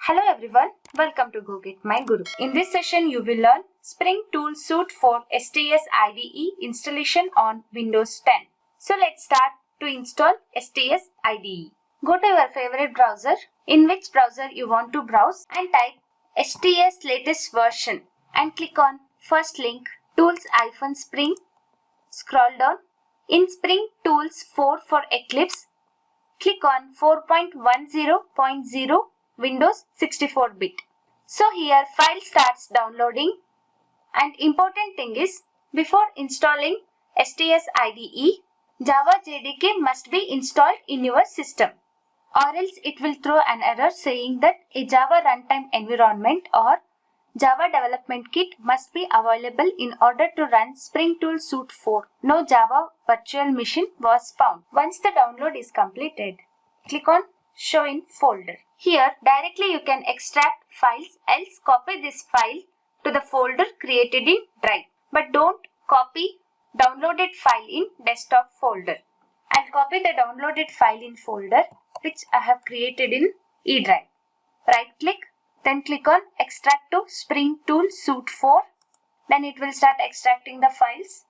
Hello everyone, welcome to Go Get My Guru. In this session, you will learn Spring Tool Suite for STS IDE installation on Windows 10. So let's start to install STS IDE. Go to your favorite browser, in which browser you want to browse, and type STS latest version and click on first link Tools-Spring. Scroll down. In Spring Tools 4 for Eclipse, click on 4.10.0 Windows 64-bit. So here file starts downloading, and important thing is before installing STS IDE, Java JDK must be installed in your system, or else it will throw an error saying that a Java runtime environment or Java development kit must be available in order to run Spring Tool Suite 4. No Java virtual machine was found. Once the download is completed, click on Show in Folder. Here directly you can extract files, else copy this file to the folder created in Drive. But don't copy downloaded file in Desktop folder. I'll copy the downloaded file in folder which I have created in E Drive. Right click, then click on Extract to Spring Tool Suite 4. Then it will start extracting the files.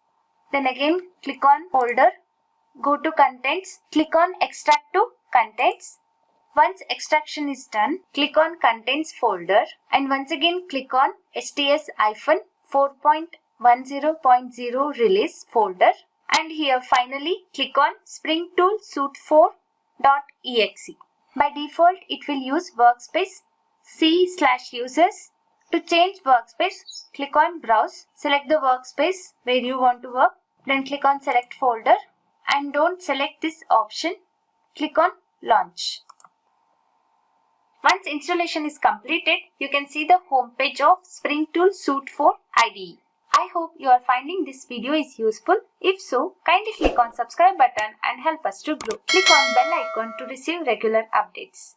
Then again click on Folder, go to Contents, click on Extract to Contents. Once extraction is done, click on Contents folder and once again click on STS-4.10.0 release folder, and here finally click on Spring Tool Suite 4.exe. By default, it will use workspace C/users. To change workspace, click on Browse, select the workspace where you want to work, then click on Select folder and don't select this option. Click on Launch. Once installation is completed, you can see the home page of Spring Tool Suite 4 IDE. I hope you are finding this video is useful. If so, kindly click on subscribe button and help us to grow. Click on bell icon to receive regular updates.